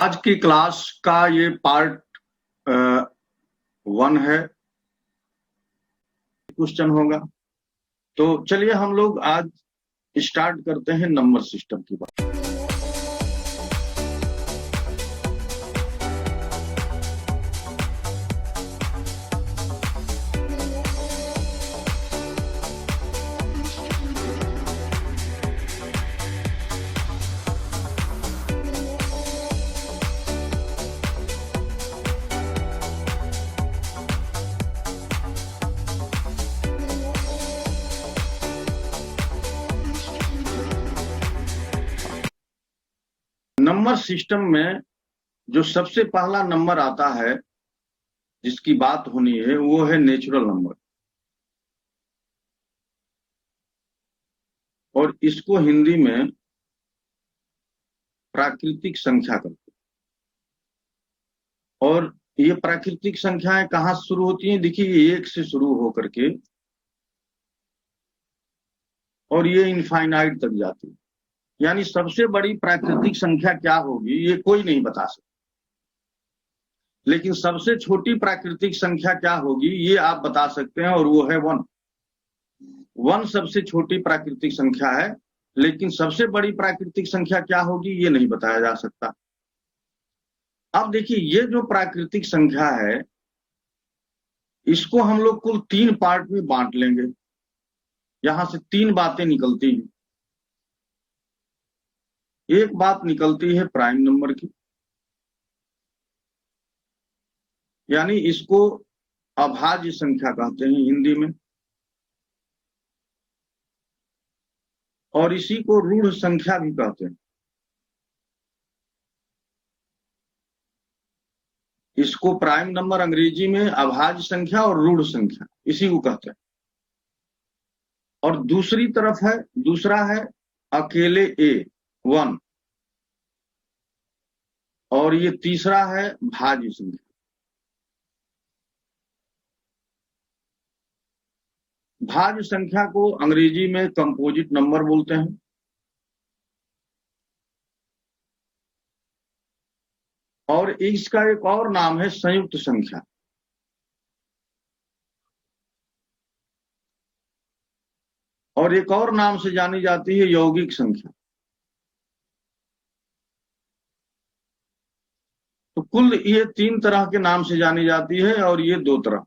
आज की क्लास का ये पार्ट 1 है। क्वेश्चन होगा। तो चलिए हम लोग आज स्टार्ट करते हैं नंबर सिस्टम की बात। नंबर सिस्टम में जो सबसे पहला नंबर आता है जिसकी बात होनी है वो है नेचुरल नंबर, और इसको हिंदी में प्राकृतिक संख्या कहते हैं। और ये प्राकृतिक संख्याएं कहाँ से शुरू होती हैं? देखिए, ये 1 से शुरू होकर के और ये इनफाइनाइट तक जाती है। यानी सबसे बड़ी प्राकृतिक संख्या क्या होगी ये कोई नहीं बता सकता, लेकिन सबसे छोटी प्राकृतिक संख्या क्या होगी ये आप बता सकते हैं, और वो है 1। 1 सबसे छोटी प्राकृतिक संख्या है, लेकिन सबसे बड़ी प्राकृतिक संख्या क्या होगी ये नहीं बताया जा सकता। अब देखिए, ये जो प्राकृतिक संख्या है इसको हम लोग कुल 3 पार्ट में बांट लेंगे। यहां से 3 बातें निकलती हैं। एक बात निकलती है प्राइम नंबर की, यानी इसको अभाज्य संख्या कहते हैं हिंदी में, और इसी को रूढ़ संख्या भी कहते हैं। इसको प्राइम नंबर अंग्रेजी में अभाज्य संख्या और रूढ़ संख्या इसी को कहते हैं। और दूसरी तरफ है, दूसरा है अकेले ए 1, और ये तीसरा है भाज्य संख्या। भाज्य संख्या को अंग्रेजी में कंपोजिट नंबर बोलते हैं, और इसका एक और नाम है संयुक्त संख्या। और एक और नाम से जानी जाती है यौगिक संख्या। तो कुल ये 3 तरह के नाम से जानी जाती है, और ये 2 तरह।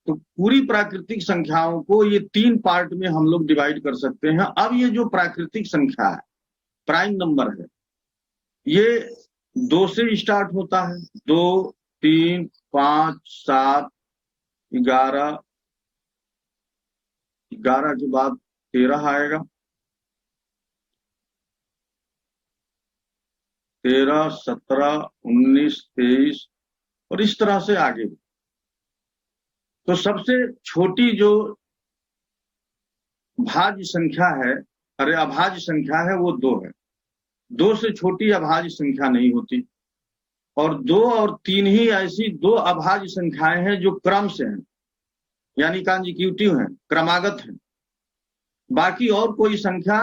तो पूरी प्राकृतिक संख्याओं को ये 3 पार्ट में हम लोग डिवाइड कर सकते हैं। अब ये जो प्राकृतिक संख्या है, प्राइम नंबर है, ये 2 से स्टार्ट होता है। 2, 3, 5, 7, 11, 11 के बाद 13 आएगा, 13, 17, 19, 23, और इस तरह से आगे। तो सबसे छोटी जो भाज्य संख्या है, अभाज्य संख्या है, वो 2 है। 2 से छोटी अभाज्य संख्या नहीं होती। और 2 और 3 ही ऐसी 2 अभाज्य संख्याएं हैं जो क्रम से हैं, यानी कॉन्जिक्यूटिव हैं, क्रमागत हैं। बाकी और कोई संख्या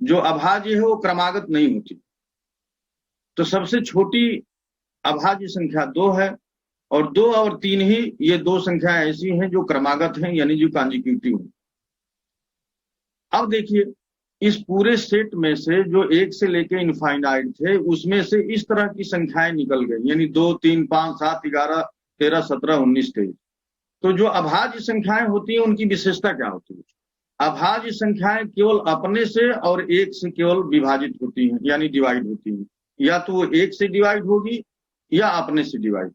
जो अभाज्य है वो क्रमागत नहीं होती। तो सबसे छोटी अभाज्य संख्या 2 है, और 2 और 3 ही ये 2 संख्याएं ऐसी हैं जो क्रमागत हैं, यानी जो कॉन्जिक्यूटिव हैं। अब देखिए, इस पूरे सेट में से जो 1 से लेके इनफाइनाइट थे, उसमें से इस तरह की संख्याएं निकल गई, यानी 2, 3, 5, 7, 11, 13, 17, 19, 23। तो जो अभाज्य संख्याएं होती हैं उनकी विशेषता क्या होती है? अभाज्य संख्याएं केवल अपने से और 1 से केवल विभाजित होती हैं, यानी डिवाइड होती हैं। या तो वो 1 से डिवाइड होगी या अपने से डिवाइड।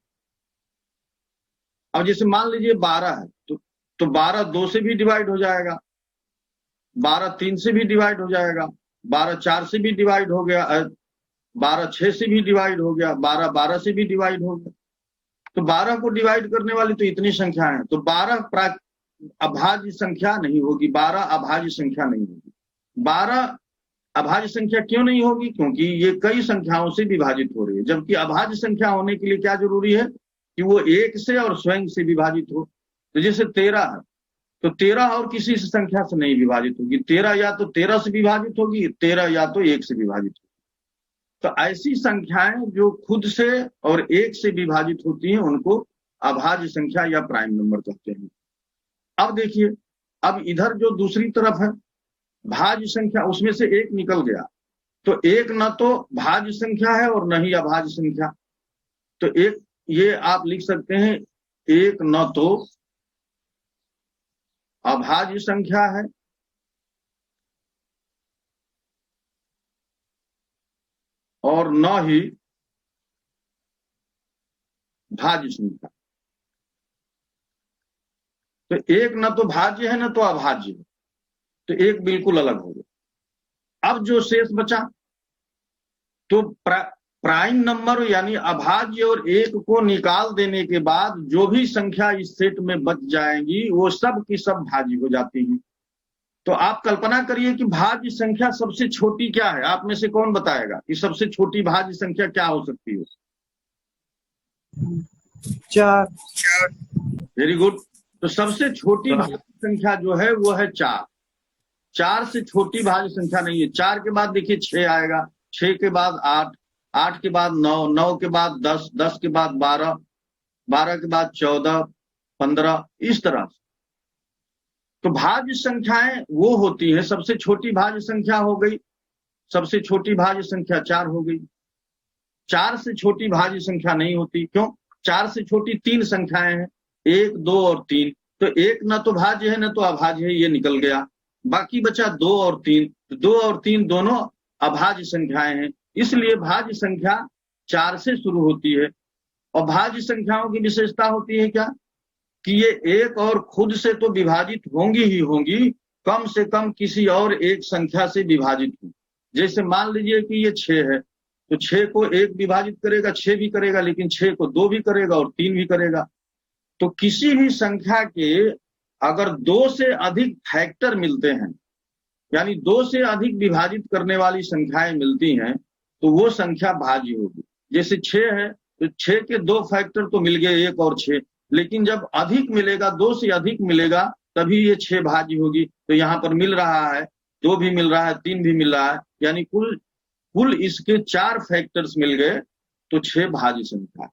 अब जैसे मान लीजिए 12 है, तो 12 2 से भी डिवाइड हो जाएगा, 12 3 से भी डिवाइड हो जाएगा, 12 4 से भी डिवाइड हो गया, 12 6 से भी डिवाइड हो गया, 12 12 से भी डिवाइड हो गया। तो 12 को डिवाइड करने वाली तो इतनी संख्या है, तो 12 अभाज्य संख्या नहीं होगी, 12 अभाज्य संख्या नहीं होगी। 12 अभाज्य संख्या क्यों नहीं होगी? क्योंकि ये कई संख्याओं से विभाजित हो रही है। जबकि अभाज्य संख्या होने के लिए क्या जरूरी है कि वो 1 से और स्वयं से विभाजित हो। तो जैसे 13 है, तो 13 और किसी से संख्या से नहीं विभाजित होगी। 13 या तो 13 से विभाजित होगी, 13 या तो 1 से विभाजित होगी। तो ऐसी संख्याएं जो खुद से और एक से विभाजित होती हैं उनको अभाज्य संख्या या प्राइम नंबर कहते हैं। अब देखिए, अब इधर जो दूसरी तरफ है भाज्य संख्या, उसमें से एक निकल गया, तो एक न तो भाज्य संख्या है और न ही अभाज्य संख्या। तो एक ये आप लिख सकते हैं, एक न तो अभाज्य संख्या है और न ही भाज्य संख्या। तो एक न तो भाज्य है न तो अभाज्य है, तो एक बिल्कुल अलग हो गया। अब जो शेष बचा, तो प्राइम नंबर यानी अभाज्य और एक को निकाल देने के बाद जो भी संख्या इस सेट में बच जाएंगी वो सब की सब भाज्य हो जाती हैं। तो आप कल्पना करिए कि भाज्य संख्या सबसे छोटी क्या है, आप में से कौन बताएगा कि सबसे छोटी भाज्य संख्या क्या हो सकती है? 4। Very good. तो सबसे छोटी भाज्य संख्या जो है वो है 4। 4 से छोटी भाज्य संख्या नहीं है। 4 के बाद देखिए 6 आएगा, 6 के बाद 8, 8 के बाद 9, 9 के बाद 10, 10 के बाद 12, 12 के बाद 14, 15, इस तरह से। तो भाज्य संख्याएं वो होती है, सबसे छोटी भाज्य संख्या हो गई, सबसे छोटी भाज्य संख्या 4 हो गई। 4 से छोटी भाज्य संख्या नहीं होती, क्यों? 4 से छोटी 3 संख्याएं हैं, 1, 2 और 3। तो एक न तो भाज्य है न तो अभाज्य है, ये निकल गया। बाकी बचा 2 और 3। 2 और 3 दोनों अभाज्य संख्याएं हैं, इसलिए भाज्य संख्या 4 से शुरू होती है। और भाज्य संख्याओं की विशेषता होती है क्या, कि ये एक और खुद से तो विभाजित होंगी ही होंगी, कम से कम किसी और एक संख्या से विभाजित हो। जैसे मान लीजिए कि ये 6 है, तो 6 को 1 विभाजित करेगा, 6 भी करेगा, लेकिन 6 को 2 भी करेगा और 3 भी करेगा। तो किसी भी संख्या के अगर 2 से अधिक फैक्टर मिलते हैं, यानी 2 से अधिक विभाजित करने वाली संख्याएं मिलती हैं, तो वो संख्या भाज्य होगी। जैसे 6 है, तो 6 के 2 फैक्टर तो मिल गए, 1 और 6, लेकिन जब अधिक मिलेगा, 2 से अधिक मिलेगा, तभी ये 6 भाज्य होगी। तो यहाँ पर मिल रहा है, 2 भी मिल रहा है, 3 भी मिल रहा है, यानी कुल इसके 4 फैक्टर्स मिल गए, तो 6 भाज्य संख्या।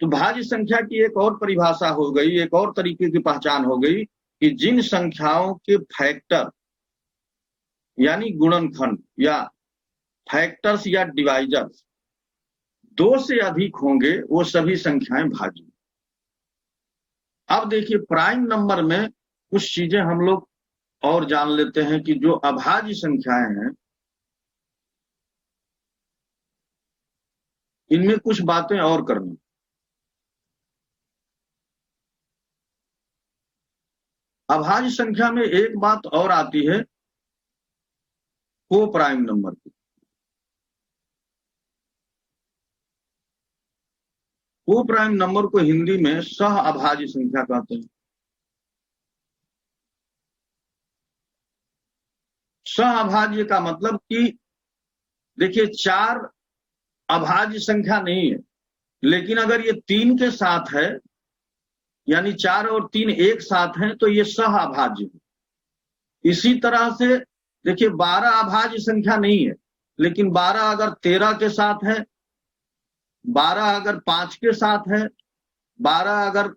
तो भाज्य संख्या की एक और परिभाषा हो गई, एक और तरीके की पहचान हो गई कि जिन संख्याओं के फैक्टर यानी गुणनखंड या फैक्टर्स या डिवाइजर्स 2 से अधिक होंगे, वो सभी संख्याएं भाज्य। अब देखिए, प्राइम नंबर में कुछ चीजें हम लोग और जान लेते हैं कि जो अभाज्य संख्याएं हैं इनमें कुछ बातें और करनी। अभाज्य संख्या में एक बात और आती है, को प्राइम नंबर की। को प्राइम नंबर को हिंदी में सह अभाज्य संख्या कहते हैं। सह अभाज्य का मतलब कि देखिए 4 अभाज्य संख्या नहीं है, लेकिन अगर ये 3 के साथ है, यानी 4 और 3 एक साथ हैं, तो ये सह अभाज्य है। इसी तरह से देखिए 12 अभाज्य संख्या नहीं है, लेकिन 12 अगर 13 के साथ है, 12 अगर 5 के साथ है, 12 अगर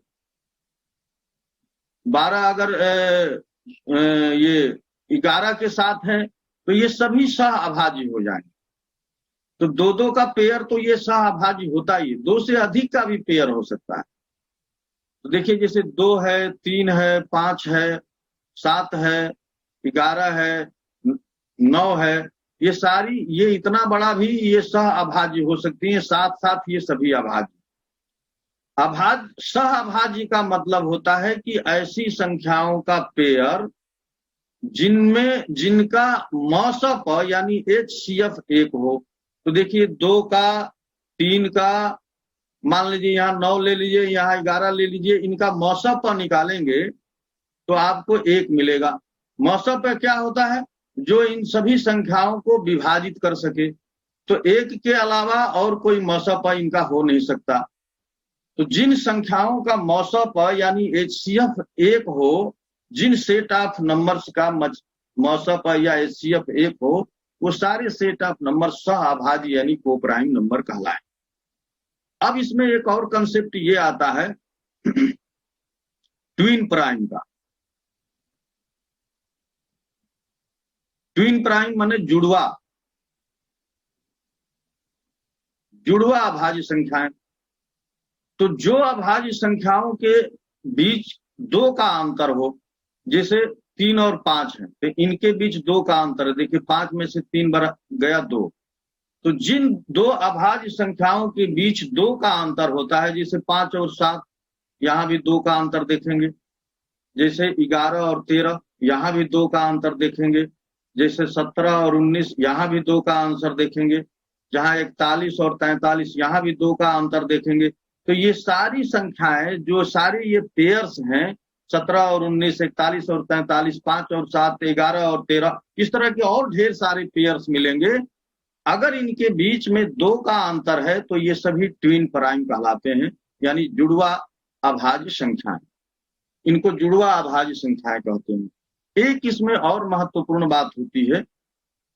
ये 11 के साथ है, तो ये सभी सह अभाज्य हो जाएंगे। तो 2-2 का पेयर तो ये सह अभाज्य होता ही है। 2 से अधिक का भी पेयर हो सकता है। तो देखिए जैसे 2 है, 3 है, 5 है, 7 है, 11 है, 9 है, ये सारी, ये इतना बड़ा भी ये सह अभाज्य हो सकती है, साथ साथ ये सभी अभाज्य। सह अभाज्य का मतलब होता है कि ऐसी संख्याओं का पेयर जिनका मौसप यानी HCF 1 हो। तो देखिए 2 का, 3 का, मान लीजिए यहाँ 9 ले लीजिए, यहाँ 11 ले लीजिए, इनका मौसप निकालेंगे तो आपको 1 मिलेगा। मौसप क्या होता है? जो इन सभी संख्याओं को विभाजित कर सके। तो 1 के अलावा और कोई मौसप इनका हो नहीं सकता। तो जिन संख्याओं का मौसप यानी HCF 1 हो, जिन सेट ऑफ नंबर्स का मौसप या HCF 1 हो, वो सारे सेट ऑफ नंबर सह अभाज्य यानी को प्राइम नंबर कहलाए। अब इसमें एक और कंसेप्ट ये आता है ट्विन प्राइम का। ट्विन प्राइम माने जुड़वा अभाज्य संख्याएं। तो जो अभाज्य संख्याओं के बीच 2 का अंतर हो, जैसे 3 और 5 है तो इनके बीच 2 का अंतर है। देखिए 5 में से 3 बार गया 2, तो जिन 2 अभाज्य संख्याओं के बीच 2 का अंतर होता है, जैसे 5 और 7, यहाँ भी 2 का अंतर देखेंगे। जैसे 11 और 13, यहाँ भी 2 का अंतर देखेंगे। जैसे 17 और 19, यहाँ भी 2 का अंतर देखेंगे। जहाँ 41 और 43, यहाँ भी 2 का अंतर देखेंगे। तो ये सारी संख्याएं जो सारी ये पेयर्स हैं, 17 और 19, 41 और 43, 5 और 7, 11 और 13, इस तरह के और ढेर सारे पेयर्स मिलेंगे। अगर इनके बीच में 2 का अंतर है तो ये सभी ट्विन प्राइम कहलाते हैं, यानी जुड़वा अभाज्य संख्याएं। इनको जुड़वा अभाज्य संख्याएं कहते हैं। एक इसमें और महत्वपूर्ण बात होती है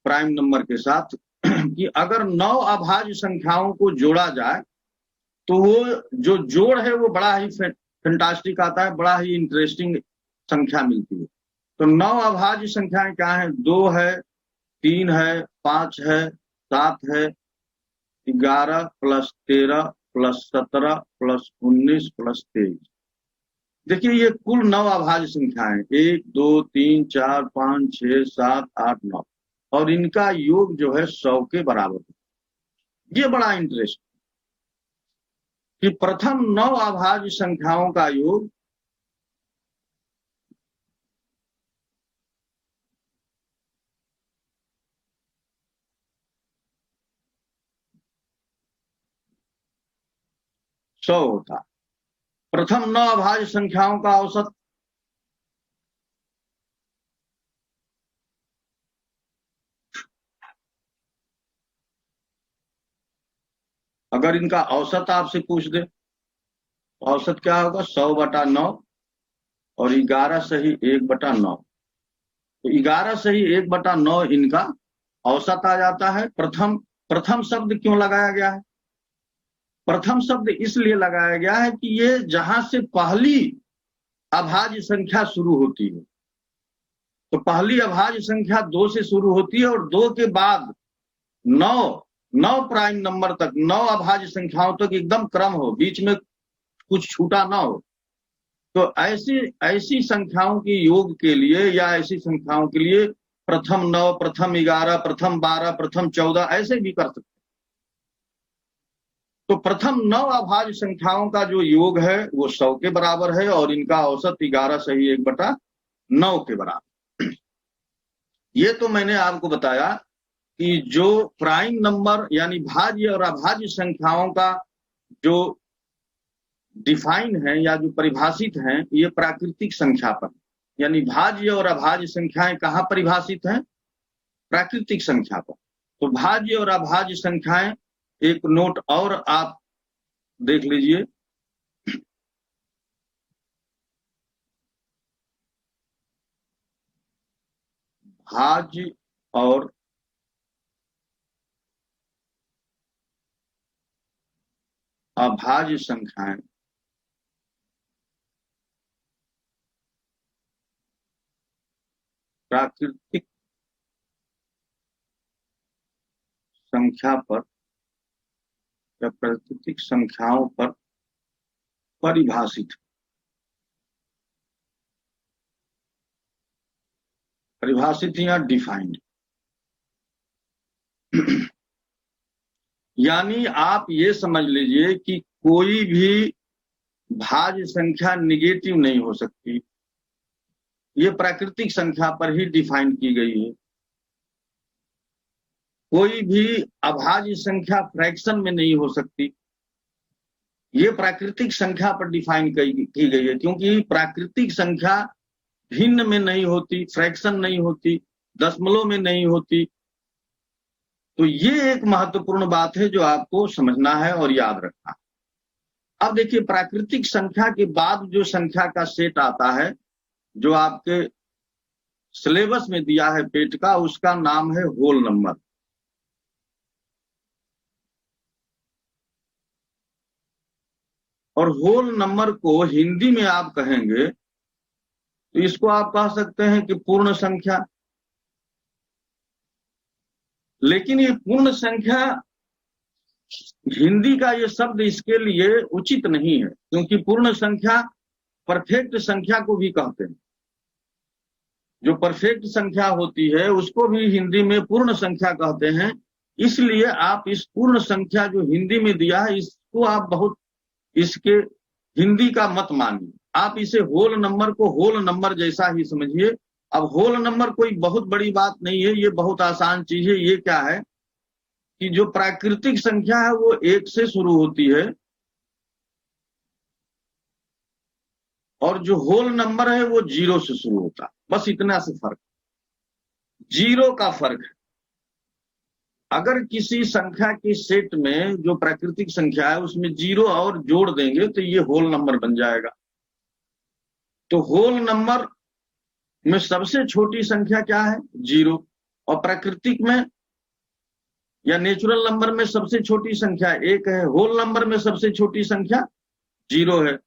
प्राइम नंबर के साथ कि अगर 9 अभाज्य संख्याओं को जोड़ा जाए तो वो जो जोड़ है वो बड़ा ही फैंटास्टिक आता है, बड़ा ही इंटरेस्टिंग संख्या मिलती है। तो 9 अभाज्य संख्याएं क्या है? 2 है, 3 है, 5 है, 7 है, 11 प्लस 13 प्लस 17 प्लस 19 प्लस 23। देखिए ये कुल 9 अभाज्य संख्याएं, 1 2 3 4 5 6 7 8 9, और इनका योग जो है 100 के बराबर है। ये बड़ा इंटरेस्ट कि प्रथम 9 अभाज्य संख्याओं का योग सौ होता। प्रथम 9 अभाज्य संख्याओं का औसत अगर इनका औसत आपसे पूछ दे, औसत क्या होगा? 100/9 और 11 सही 1/9। तो 11 सही 1/9 इनका औसत आ जाता है। प्रथम शब्द क्यों लगाया गया है? प्रथम शब्द इसलिए लगाया गया है कि ये जहां से पहली अभाज्य संख्या शुरू होती है, तो पहली अभाज्य संख्या 2 से शुरू होती है और 2 के बाद 9 प्राइम नंबर तक, 9 अभाज्य संख्याओं तक एकदम क्रम हो, बीच में कुछ छूटा ना हो। तो ऐसी संख्याओं के योग के लिए या ऐसी संख्याओं के लिए प्रथम 9, प्रथम 11, प्रथम 12, प्रथम 14 ऐसे भी कर सकते। तो प्रथम 9 अभाज्य संख्याओं का जो योग है वो 100 के बराबर है और इनका औसत 11 सही 1/9 के बराबर। ये तो मैंने आपको बताया कि जो प्राइम नंबर यानी भाज्य और अभाज्य संख्याओं का जो डिफाइन है या जो परिभाषित हैं, ये प्राकृतिक संख्या पर, यानी भाज्य और अभाज्य संख्याएं कहाँ परिभाषित हैं? प्राकृतिक संख्या पर। तो भाज्य और अभाज्य संख्याएं, एक नोट और आप देख लीजिए, भाज्य और अभाज्य संख्याएं प्राकृतिक संख्या पर या प्राकृतिक संख्याओं पर परिभाषित या डिफाइंड। यानी आप ये समझ लीजिए कि कोई भी भाज्य संख्या निगेटिव नहीं हो सकती, ये प्राकृतिक संख्या पर ही डिफाइन की गई है। कोई भी अभाज्य संख्या फ्रैक्शन में नहीं हो सकती, ये प्राकृतिक संख्या पर डिफाइन की गई है, क्योंकि प्राकृतिक संख्या भिन्न में नहीं होती, फ्रैक्शन नहीं होती, दशमलव में नहीं होती। तो ये एक महत्वपूर्ण बात है जो आपको समझना है और याद रखना है। अब देखिए प्राकृतिक संख्या के बाद जो संख्या का सेट आता है, जो आपके सिलेबस में दिया है पेट का, उसका नाम है होल नंबर। और होल नंबर को हिंदी में आप कहेंगे तो इसको आप कह सकते हैं कि पूर्ण संख्या। लेकिन ये पूर्ण संख्या, हिंदी का ये शब्द इसके लिए उचित नहीं है, क्योंकि पूर्ण संख्या परफेक्ट संख्या को भी कहते हैं। जो परफेक्ट संख्या होती है उसको भी हिंदी में पूर्ण संख्या कहते हैं। इसलिए आप इस पूर्ण संख्या जो हिंदी में दिया है, इसको आप बहुत इसके हिंदी का मत मानिए, आप इसे होल नंबर को होल नंबर जैसा ही समझिए। अब होल नंबर कोई बहुत बड़ी बात नहीं है, ये बहुत आसान चीज है। ये क्या है कि जो प्राकृतिक संख्या है वो 1 से शुरू होती है, और जो होल नंबर है वो 0 से शुरू होता है। बस इतना से फर्क, 0 का फर्क है। अगर किसी संख्या के सेट में जो प्राकृतिक संख्या है उसमें 0 और जोड़ देंगे तो ये होल नंबर बन जाएगा। तो होल नंबर में सबसे छोटी संख्या क्या है? 0। और प्राकृतिक में या नेचुरल नंबर में सबसे छोटी संख्या 1 है, होल नंबर में सबसे छोटी संख्या 0 है।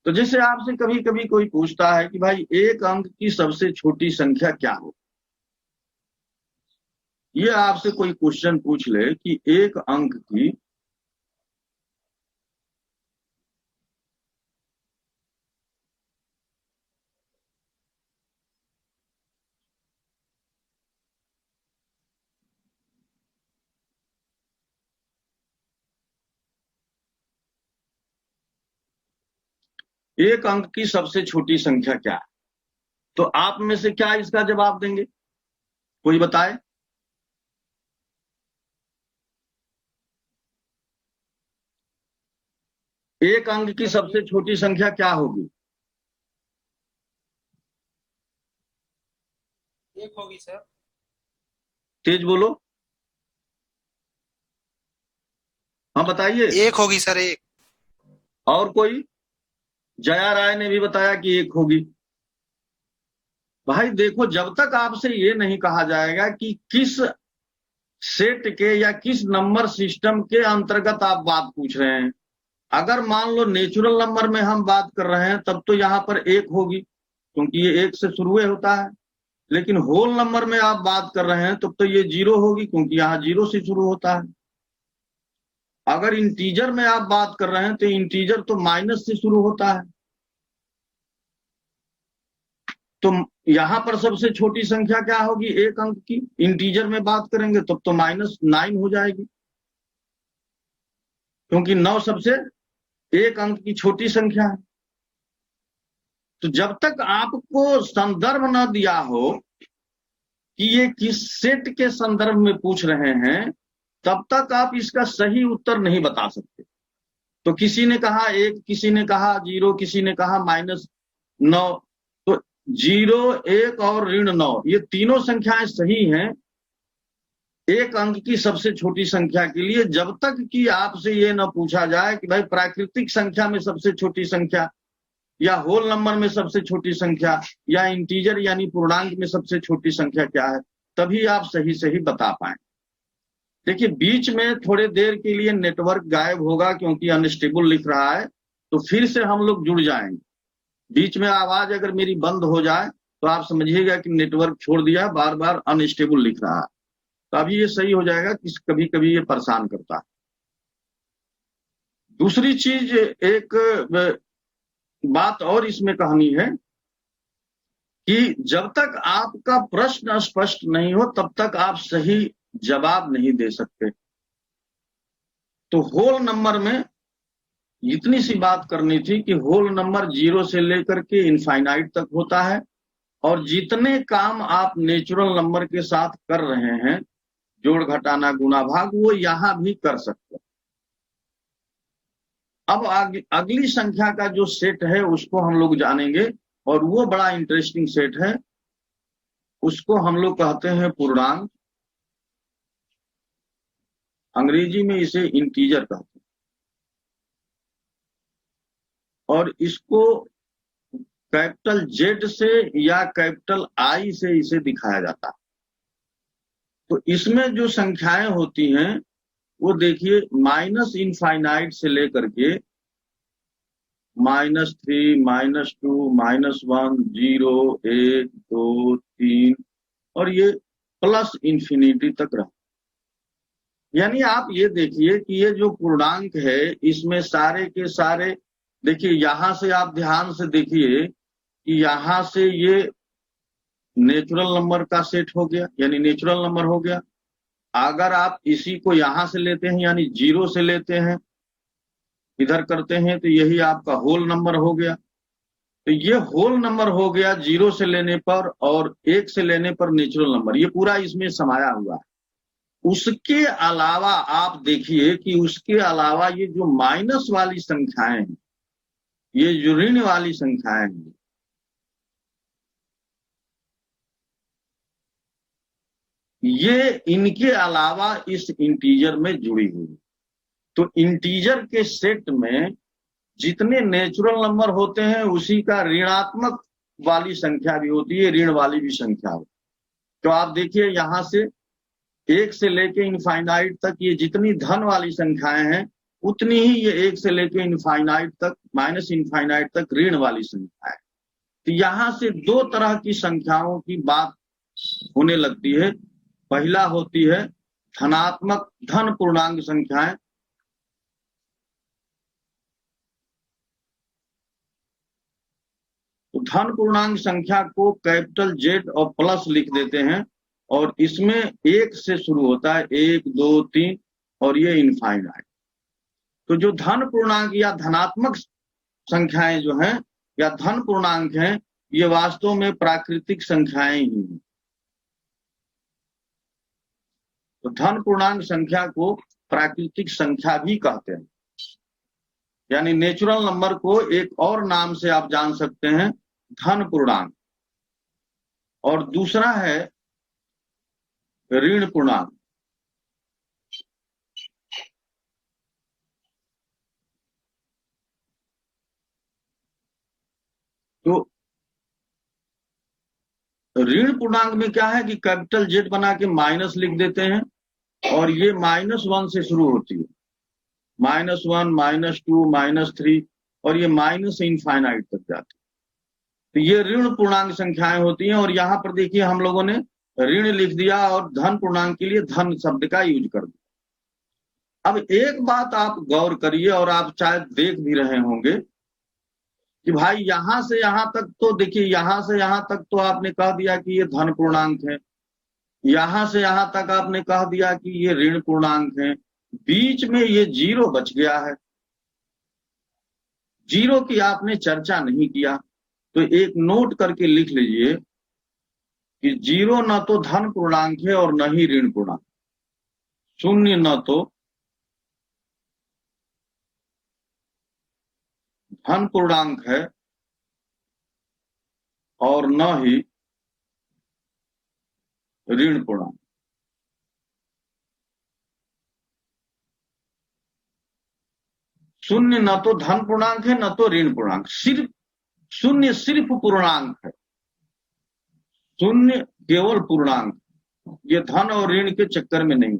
तो जैसे आपसे कभी कभी कोई पूछता है कि भाई एक अंक की सबसे छोटी संख्या क्या हो, ये आपसे कोई क्वेश्चन पूछ ले कि एक अंक की सबसे छोटी संख्या क्या है, तो आप में से क्या इसका जवाब देंगे? कोई बताए। एक अंक की सबसे छोटी संख्या क्या होगी? 1 होगी सर। तेज बोलो। हाँ बताइए। 1 होगी सर, 1। और कोई? जया राय ने भी बताया कि 1 होगी। भाई देखो, जब तक आपसे ये नहीं कहा जाएगा कि किस सेट के या किस नंबर सिस्टम के अंतर्गत आप बात पूछ रहे हैं। अगर मान लो नेचुरल नंबर में हम बात कर रहे हैं तब तो यहाँ पर 1 होगी, क्योंकि ये 1 से शुरू होता है। लेकिन होल नंबर में आप बात कर रहे हैं तब तो ये 0 होगी, क्योंकि यहाँ 0 से शुरू होता है। अगर इंटीजर में आप बात कर रहे हैं तो इंटीजर तो माइनस से शुरू होता है। तो यहां पर सबसे छोटी संख्या क्या होगी? 1 अंक की। इंटीजर में बात करेंगे तब तो -9 हो जाएगी, क्योंकि 9 सबसे 1 अंक की छोटी संख्या है। तो जब तक आपको संदर्भ न दिया हो कि ये किस सेट के संदर्भ में पूछ रहे हैं, तब तक आप इसका सही उत्तर नहीं बता सकते। तो किसी ने कहा 1, किसी ने कहा 0, किसी ने कहा -9, तो 0, 1 और -9 ये तीनों संख्याएं सही हैं 1 अंक की सबसे छोटी संख्या के लिए, जब तक कि आपसे ये न पूछा जाए कि भाई प्राकृतिक संख्या में सबसे छोटी संख्या या होल नंबर में सबसे छोटी संख्या या इंटीजर यानी पूर्णांक में सबसे छोटी संख्या क्या है, तभी आप सही सही बता पाए। देखिए, बीच में थोड़े देर के लिए नेटवर्क गायब होगा क्योंकि अनस्टेबल लिख रहा है, तो फिर से हम लोग जुड़ जाएंगे। बीच में आवाज अगर मेरी बंद हो जाए तो आप समझिएगा कि नेटवर्क छोड़ दिया, बार बार अनस्टेबल लिख रहा है। तो अभी ये सही हो जाएगा कि कभी कभी ये परेशान करता है। दूसरी चीज, एक बात और इसमें कहनी है कि जब तक आपका प्रश्न स्पष्ट नहीं हो तब तक आप सही जवाब नहीं दे सकते। तो होल नंबर में इतनी सी बात करनी थी कि होल नंबर 0 से लेकर के इनफाइनाइट तक होता है, और जितने काम आप नेचुरल नंबर के साथ कर रहे हैं, जोड़ घटाना गुणा भाग, वो यहां भी कर सकते हैं। अब अगली संख्या का जो सेट है उसको हम लोग जानेंगे, और वो बड़ा इंटरेस्टिंग सेट है। उसको हम लोग कहते हैं पूर्णांक, अंग्रेजी में इसे इंटीजर कहते हैं। और इसको कैपिटल जेड से या कैपिटल आई से इसे दिखाया जाता है। तो इसमें जो संख्याएं होती हैं वो देखिए माइनस इनफाइनाइट से लेकर के -3, -2, -1, 0, 1, 2, 3 और ये प्लस इंफिनिटी तक रहा। यानी आप ये देखिए कि ये जो पूर्णांक है इसमें सारे के सारे, देखिए यहां से आप ध्यान से देखिए कि यहां से ये नेचुरल नंबर का सेट हो गया, यानी नेचुरल नंबर हो गया। अगर आप इसी को यहां से लेते हैं यानी 0 से लेते हैं, इधर करते हैं तो यही आपका होल नंबर हो गया। तो ये होल नंबर हो गया 0 से लेने पर, और 1 से लेने पर नेचुरल नंबर, ये पूरा इसमें समाया हुआ है। उसके अलावा आप देखिए कि उसके अलावा ये जो माइनस वाली संख्याएं हैं, ये जो ऋण वाली संख्याएं हैं, ये इनके अलावा इस इंटीजर में जुड़ी हुई। तो इंटीजर के सेट में जितने नेचुरल नंबर होते हैं उसी का ऋणात्मक वाली संख्या भी होती है, ऋण वाली भी संख्या होती है। तो आप देखिए यहां से 1 से लेके इनफाइनाइट तक ये जितनी धन वाली संख्याएं हैं उतनी ही ये 1 से लेके इनफाइनाइट तक, माइनस इनफाइनाइट तक ऋण वाली संख्या है। तो यहां से दो तरह की संख्याओं की बात होने लगती है। पहला होती है धनात्मक धन पूर्णांक संख्याएं, तो धन पूर्णांक संख्या को कैपिटल जेड और प्लस लिख देते हैं, और इसमें 1 से शुरू होता है, 1, 2, 3 और ये इनफाइनाइट। तो जो धन पूर्णांक या धनात्मक संख्याएं जो हैं या धन पूर्णांक हैं, ये वास्तव में प्राकृतिक संख्याएं ही हैं। तो धन पूर्णांक संख्या को प्राकृतिक संख्या भी कहते हैं, यानी नेचुरल नंबर को एक और नाम से आप जान सकते हैं धन पूर्णांक, और दूसरा है ऋण पूर्णांक। तो ऋण पूर्णांक में क्या है कि कैपिटल जेड बना के माइनस लिख देते हैं, और ये -1 से शुरू होती है, -1, -2, -3 और ये माइनस इनफाइनाइट तक जाती है। तो ये ऋण पूर्णांक संख्याएं होती हैं। और यहाँ पर देखिए हम लोगों ने ऋण लिख दिया और धन पूर्णांक के लिए धन शब्द का यूज कर दिया। अब एक बात आप गौर करिए, और आप शायद देख भी रहे होंगे कि भाई यहां से यहां तक तो देखिए, यहां से यहां तक तो आपने कह दिया कि ये धन पूर्णांक है, यहां से यहां तक आपने कह दिया कि ये ऋण पूर्णांक है, बीच में ये 0 बच गया है, 0 की आपने चर्चा नहीं किया। तो एक नोट करके लिख लीजिए कि 0 न तो धन पूर्णांक है और न ही ऋण पूर्णांक, 0 न तो धन पूर्णांक है और न ही ऋण पूर्णांक। शून्य न तो धन पूर्णांक है न तो ऋण पूर्णांक, सिर्फ शून्य सिर्फ पूर्णांक है, शून्य केवल पूर्णांक, ये धन और ऋण के चक्कर में नहीं।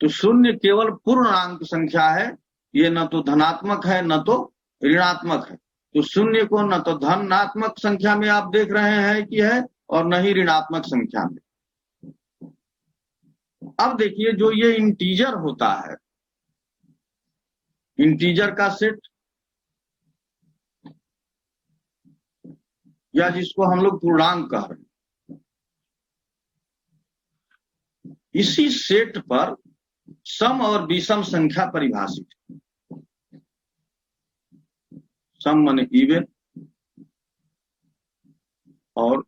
तो शून्य केवल पूर्णांक संख्या है, ये न तो धनात्मक है न तो ऋणात्मक है। तो शून्य को न तो धनात्मक संख्या में आप देख रहे हैं कि है और न ही ऋणात्मक संख्या में। अब देखिए जो ये इंटीजर होता है, इंटीजर का सेट, या जिसको हम लोग पूर्णांक कह रहे हैं, इसी सेट पर सम और विषम संख्या परिभाषित है। सम माने इवन और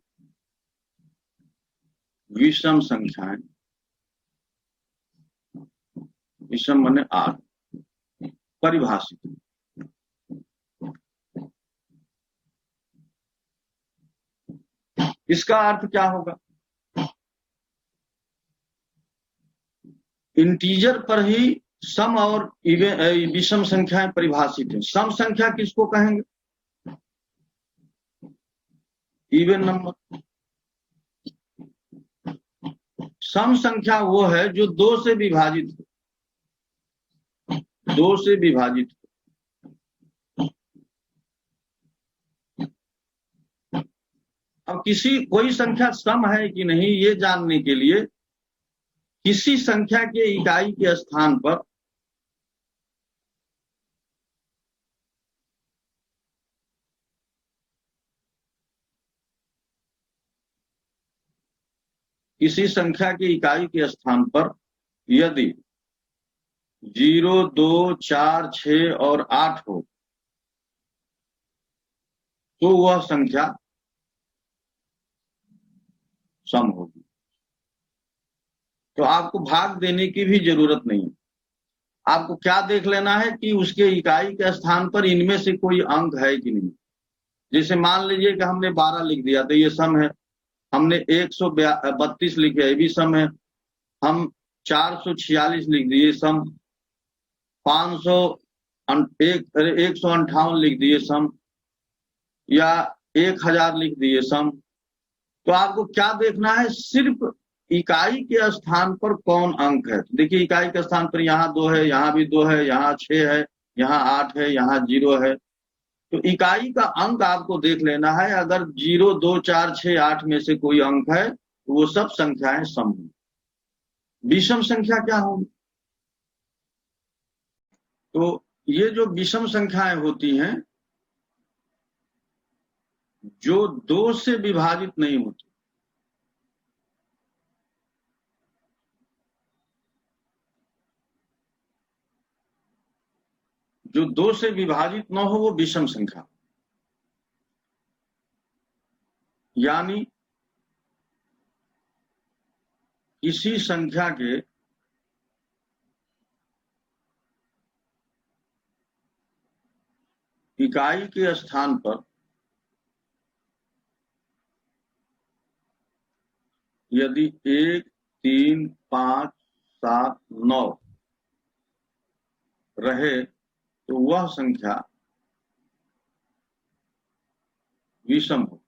विषम संख्याएं, विषम माने आर, परिभाषित। इसका अर्थ क्या होगा? इंटीजर पर ही सम और विषम संख्याएं परिभाषित हैं। सम संख्या किसको कहेंगे? Even number. सम संख्या वो है जो 2 से विभाजित हो, 2 से विभाजित हो। अब कोई संख्या सम है कि नहीं ये जानने के लिए किसी संख्या के इकाई के स्थान पर किसी संख्या के इकाई के स्थान पर यदि 0, 2, 4, 6 और 8 हो तो वह संख्या सम होगी। तो आपको भाग देने की भी जरूरत नहीं है। आपको क्या देख लेना है कि उसके इकाई के स्थान पर इनमें से कोई अंक है कि नहीं। जैसे मान लीजिए कि हमने 12 लिख दिया तो ये सम है, हमने 132 लिखे ये भी सम है, हम 446 लिख दिए सम, 158 लिख दिए सम, या 1000 लिख दिए सम। तो आपको क्या देखना है? सिर्फ इकाई के स्थान पर कौन अंक है। देखिए इकाई के स्थान पर यहाँ 2 है, यहाँ भी 2 है, यहाँ 6 है, यहाँ 8 है, यहाँ 0 है। तो इकाई का अंक आपको देख लेना है। अगर 0, 2, 4, 6, 8 में से कोई अंक है तो वो सब संख्याएं सम होंगी। विषम संख्या क्या होगी? तो ये जो विषम संख्याएं होती हैं जो 2 से विभाजित नहीं होती, जो 2 से विभाजित न हो वो विषम संख्या। यानी किसी संख्या के इकाई के स्थान पर यदि 1, 3, 5, 7, 9 रहे तो वह संख्या विषम हो।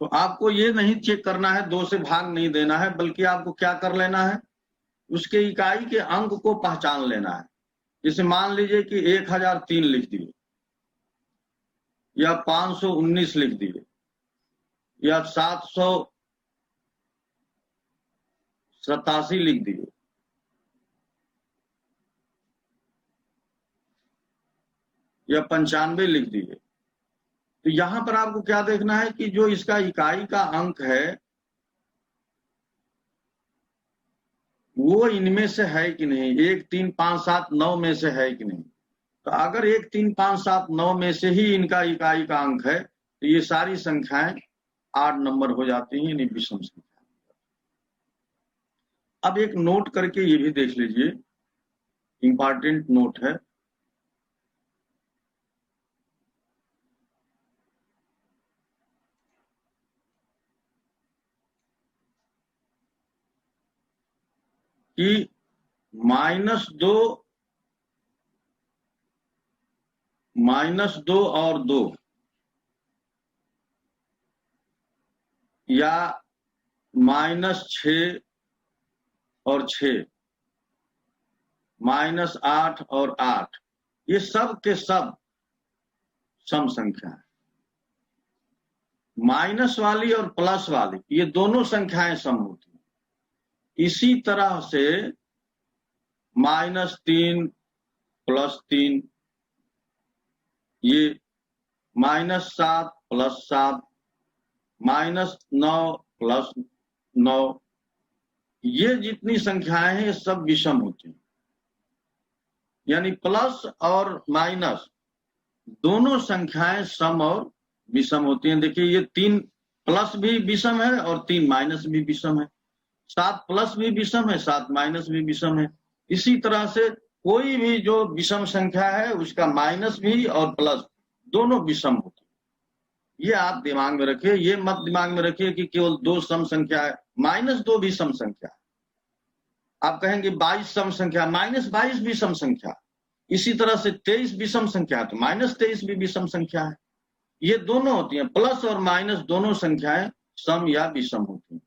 तो आपको ये नहीं चेक करना है, 2 से भाग नहीं देना है, बल्कि आपको क्या कर लेना है? उसके इकाई के अंक को पहचान लेना है। जैसे मान लीजिए कि 1003 लिख दिए, या 519 लिख दिए, या 787 लिख दिए, या 95 लिख दिए। तो यहां पर आपको क्या देखना है कि जो इसका इकाई का अंक है वो इनमें से है कि नहीं, 1, 3, 5, 7, 9 में से है कि नहीं। तो अगर 1, 3, 5, 7, 9 में से ही इनका इकाई का अंक है तो ये सारी संख्याएं 8 नंबर हो जाती हैं, यानी विषम संख्या। अब एक नोट करके ये भी देख लीजिए, इंपॉर्टेंट नोट है। कि -2 और 2 या -6 और 6, -8 और 8, ये सब के सब सम संख्या है। माइनस वाली और प्लस वाली ये दोनों संख्याएं सम होती हैं। इसी तरह से -3 +3, ये -7 + 7, -9 + 9, ये जितनी संख्याएं हैं ये सब विषम होती हैं। यानी प्लस और माइनस दोनों संख्याएं सम और विषम होती हैं। देखिए ये 3 प्लस भी विषम है और 3 माइनस भी विषम है, 7 प्लस भी विषम है, 7 माइनस भी विषम है। इसी तरह से कोई भी जो विषम संख्या है उसका माइनस भी और प्लस दोनों विषम होते हैं। ये आप दिमाग में रखिए। ये मत दिमाग में रखिए कि केवल 2 सम संख्या है, -2 भी सम संख्या है। आप कहेंगे 22 सम संख्या, -22 भी सम संख्या। इसी तरह से 23 विषम संख्या है तो -23 भी विषम संख्या है। ये दोनों होती हैं, प्लस और माइनस दोनों संख्याएं सम या विषम होती हैं।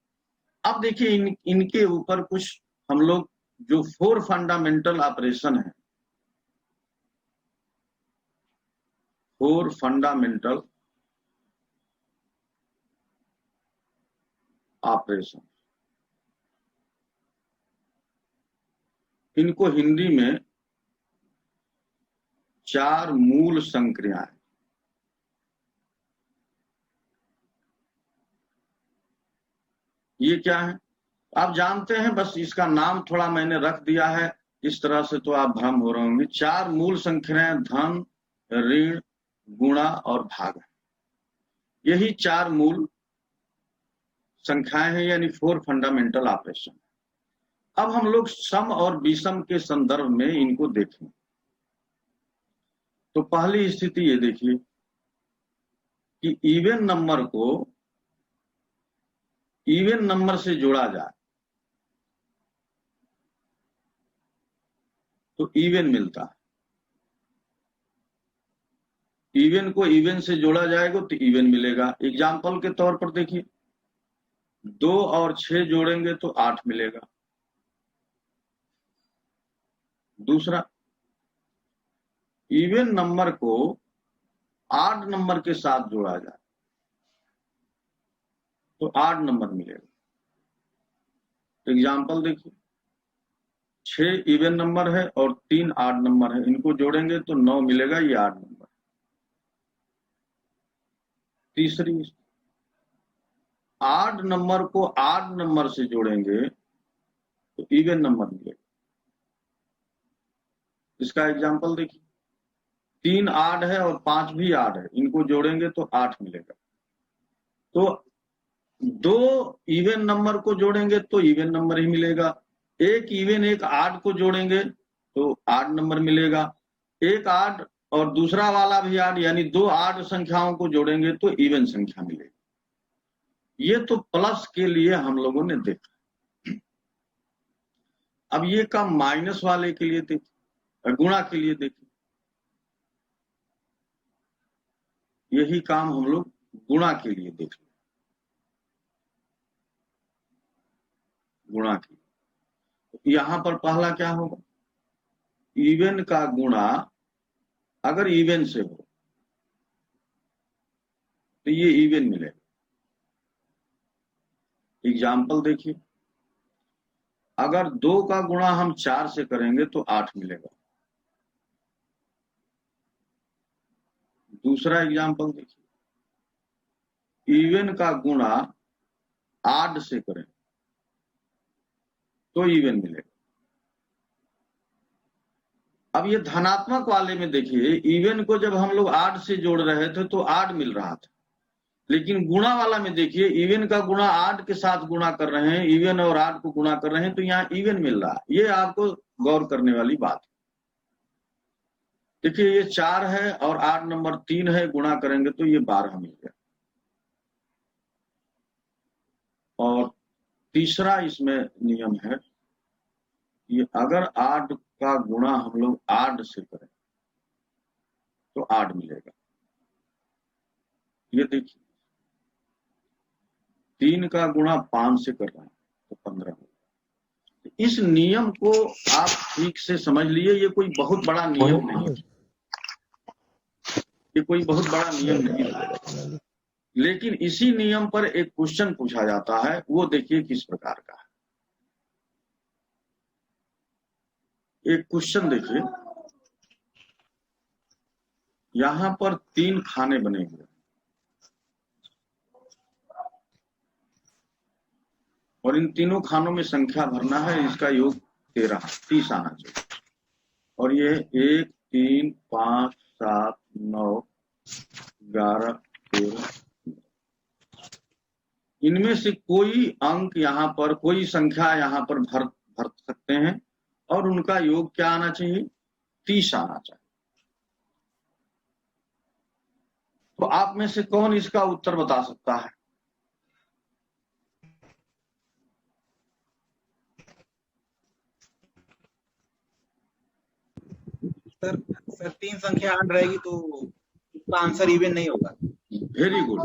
अब देखिए इनके ऊपर कुछ हम लोग जो 4 फंडामेंटल ऑपरेशन है, 4 फंडामेंटल ऑपरेशन, इनको हिंदी में 4 मूल संक्रियाएं, ये क्या है आप जानते हैं, बस इसका नाम थोड़ा मैंने रख दिया है इस तरह से, तो आप भ्रम हो रहे होंगे। 4 मूल संख्याएं धन, ऋण, गुणा और भाग है। यही 4 मूल संख्याएं हैं, यानी 4 फंडामेंटल ऑपरेशन। अब हम लोग सम और विषम के संदर्भ में इनको देखें। तो पहली स्थिति ये देखिए कि इवन नंबर को इवन नंबर से जोड़ा जाए तो इवन मिलता है। इवन को इवन से जोड़ा जाएगा तो इवन मिलेगा। एग्जाम्पल के तौर पर देखिए, 2 और 6 जोड़ेंगे तो 8 मिलेगा। दूसरा, इवन नंबर को ऑड नंबर के साथ जोड़ा जाए तो ऑड नंबर मिलेगा। एग्जाम्पल देखिए, 6 इवन नंबर है और 3 ऑड नंबर है, इनको जोड़ेंगे तो 9 मिलेगा, ये ऑड नंबर। तीसरी, ऑड नंबर को ऑड नंबर से जोड़ेंगे तो इवन नंबर मिलेगा। इसका एग्जाम्पल देखिए, 3 ऑड है और 5 भी ऑड है, इनको जोड़ेंगे तो 8 मिलेगा। तो 2 इवन नंबर को जोड़ेंगे तो इवन नंबर ही मिलेगा। एक इवन एक ऑड को जोड़ेंगे तो ऑड नंबर मिलेगा। एक ऑड और दूसरा वाला भी ऑड, यानी 2 ऑड संख्याओं को जोड़ेंगे तो इवन संख्या मिलेगी। ये तो प्लस के लिए हम लोगों ने देखा। अब ये काम माइनस वाले के लिए देखिए, गुणा के लिए देखिए। यही काम हम लोग गुणा के लिए देख लें। गुणा की यहां पर पहला क्या होगा, इवन का गुणा अगर इवन से हो तो ये इवन मिलेगा। एग्जाम्पल देखिए, अगर 2 का गुणा हम 4 से करेंगे तो 8 मिलेगा। दूसरा एग्जाम्पल देखिए, इवन का गुणा ऑड से करें तो इवन मिलेगा। अब ये धनात्मक वाले में देखिए, इवन को जब हम लोग ऑड से जोड़ रहे थे तो ऑड मिल रहा था, लेकिन गुणा वाला में देखिए, इवन का गुणा ऑड के साथ गुणा कर रहे हैं, इवन और ऑड को गुणा कर रहे हैं तो यहाँ इवन मिल रहा है। ये आपको गौर करने वाली बात है। देखिए, ये 4 है और ऑड नंबर 3 है, गुणा करेंगे तो ये 12 मिल गया। और तीसरा इसमें नियम है, ये अगर ऑड का गुणा हम लोग ऑड से करें तो ऑड मिलेगा। ये देखिए, 3 का गुणा 5 से कर रहे हैं तो 15 मिलेगा। इस नियम को आप ठीक से समझ लिए, ये कोई बहुत बड़ा नियम नहीं है, ये कोई बहुत बड़ा नियम नहीं है, लेकिन इसी नियम पर एक क्वेश्चन पूछा जाता है। वो देखिए किस प्रकार का है। एक क्वेश्चन देखिए, यहां पर 3 खाने बने हुए और इन तीनों खानों में संख्या भरना है, इसका योग 13 30 आना चाहिए। और ये 1 3 5 7 9 11 13, इनमें से कोई अंक यहाँ पर, कोई संख्या यहाँ पर भर सकते हैं और उनका योग क्या आना चाहिए, 30 आना चाहिए। तो आप में से कौन इसका उत्तर बता सकता है? सर सर 3 संख्या आड रहेगी तो उसका आंसर इवन नहीं होगा। वेरी गुड,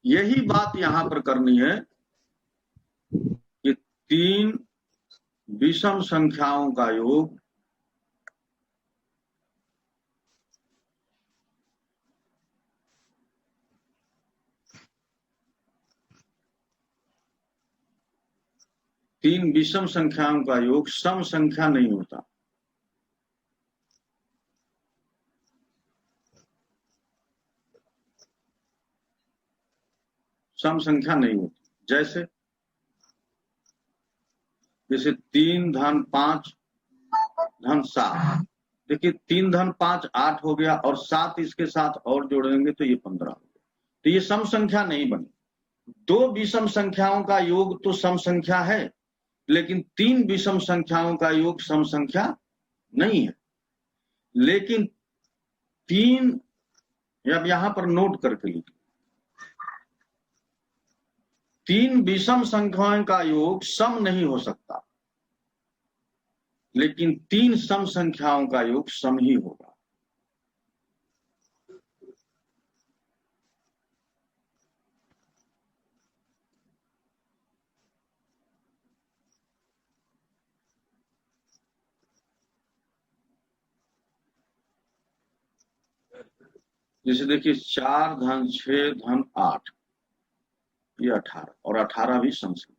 यही बात यहां पर करनी है कि 3 विषम संख्याओं का योग तीन विषम संख्याओं का योग सम संख्या नहीं होता। सम संख्या नहीं होती। जैसे 3 धन 5 धन 7, देखिए 3 धन 5 8 हो गया और 7 इसके साथ और जोड़ेंगे तो ये 15 हो गया, तो ये सम संख्या नहीं बनी। 2 विषम संख्याओं का योग तो सम संख्या है, लेकिन 3 विषम संख्याओं का योग सम संख्या नहीं है। लेकिन 3, अब यहां पर नोट करके लिखिए, 3 विषम संख्याओं का योग सम नहीं हो सकता, लेकिन 3 सम संख्याओं का योग सम ही होगा। जैसे देखिए 4 धन 6 धन 8, ये 18 और 18 भी सम संख्या,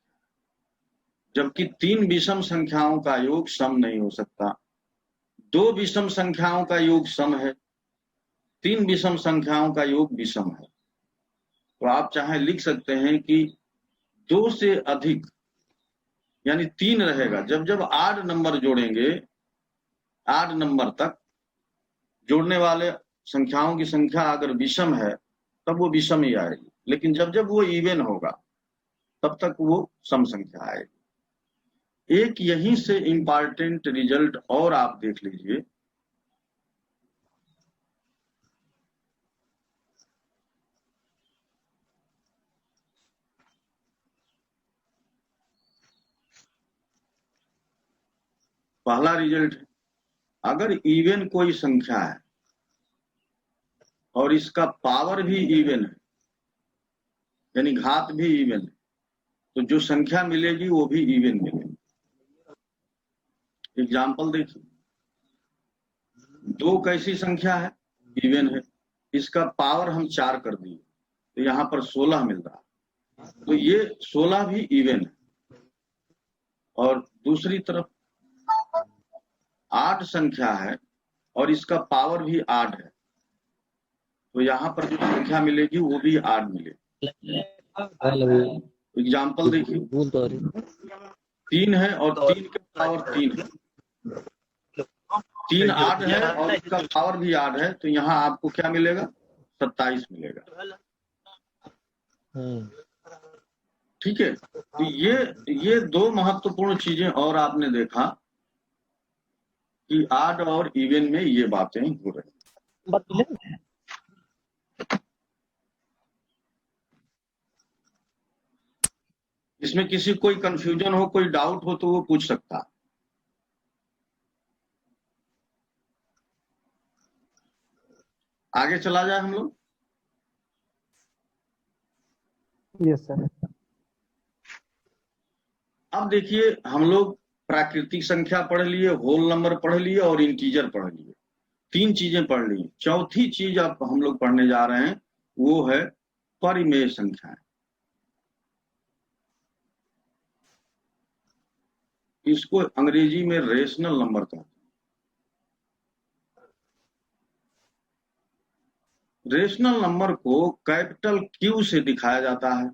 जबकि 3 विषम संख्याओं का योग सम नहीं हो सकता। 2 विषम संख्याओं का योग सम है, 3 विषम संख्याओं का योग विषम है। तो आप चाहे लिख सकते हैं कि 2 से अधिक यानी 3 रहेगा। जब जब आड नंबर जोड़ेंगे, आड नंबर तक जोड़ने वाले संख्याओं की संख्या अगर विषम है तब वो विषम ही आएगी, लेकिन जब जब वो इवन होगा तब तक वो सम संख्या आएगी। एक यहीं से इंपॉर्टेंट रिजल्ट और आप देख लीजिए, पहला रिजल्ट है, अगर इवन कोई संख्या है और इसका पावर भी इवन है, यानी घात भी इवन है, तो जो संख्या मिलेगी वो भी इवन मिलेगी। एग्जाम्पल देखिए, 2 कैसी संख्या है? इवन है। इसका पावर हम 4 कर दिए तो यहाँ पर 16 मिल रहा है, तो ये 16 भी इवन है। और दूसरी तरफ 8 संख्या है और इसका पावर भी 8 है, तो यहाँ पर जो संख्या मिलेगी वो भी 8 मिलेगी। एग्जाम्पल देखिए, 3 है और 3 का पावर 3 है, 3 8 है और इसका पावर भी 8 है, तो यहाँ आपको क्या मिलेगा? 27 मिलेगा। ठीक है, तो ये 2 महत्वपूर्ण चीजें और आपने देखा कि आड और इवन में ये बातें हो रही। इसमें किसी कोई कंफ्यूजन हो, कोई डाउट हो तो वो पूछ सकता है। आगे चला जाए हम लोग। Yes sir. अब देखिए, हम लोग प्राकृतिक संख्या पढ़ लिए, होल नंबर पढ़ लिए और इंटीजर पढ़ लिए, 3 चीजें पढ़ ली। चौथी चीज अब हम लोग पढ़ने जा रहे हैं, वो है परिमेय संख्याएं। इसको अंग्रेजी में रेशनल नंबर कहते हैं। रेशनल नंबर को कैपिटल क्यू से दिखाया जाता है